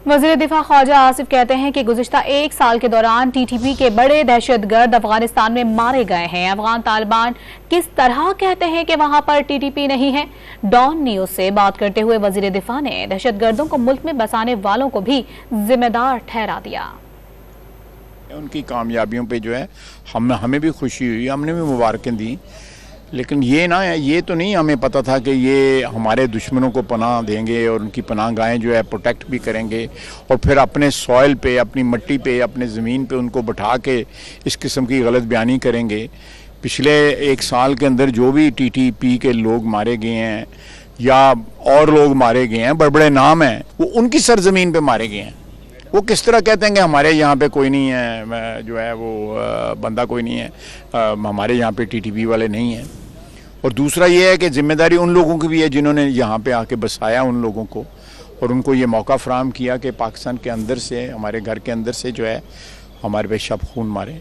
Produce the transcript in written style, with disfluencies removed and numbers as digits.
वज़ीर दिफा ख्वाजा आसिफ कहते हैं कि गुज़िश्ता एक साल के दौरान टीटीपी के बड़े दहशतगर्द अफगानिस्तान में मारे गए हैं। अफगान तालिबान किस तरह कहते हैं कि वहां पर टीटीपी नहीं है। डॉन न्यूज से बात करते हुए वज़ीर दिफा ने दहशतगर्दों को मुल्क में बसाने वालों को भी जिम्मेदार ठहरा दिया। उनकी कामयाबियों पे जो है हमें भी खुशी हुई, हमने भी मुबारकें दी, लेकिन ये तो नहीं हमें पता था कि ये हमारे दुश्मनों को पनाह देंगे और उनकी पनाह गाहें जो है प्रोटेक्ट भी करेंगे और फिर अपने सॉइल पे, अपनी मिट्टी पे, अपने ज़मीन पे उनको बैठा के इस किस्म की गलत बयानी करेंगे। पिछले एक साल के अंदर जो भी टीटीपी के लोग मारे गए हैं या और लोग मारे गए हैं, बड़े बड़े नाम हैं, वो उनकी सरजमीन पे मारे गए हैं। वो किस तरह कहते हैं कि हमारे यहाँ पे कोई नहीं है, जो है वो बंदा कोई नहीं है, हमारे यहाँ पे टीटीपी वाले नहीं हैं। और दूसरा ये है कि जिम्मेदारी उन लोगों की भी है जिन्होंने यहाँ पे आके बसाया उन लोगों को और उनको ये मौका फराहम किया कि पाकिस्तान के अंदर से, हमारे घर के अंदर से जो है हमारे पे शब खून मारे।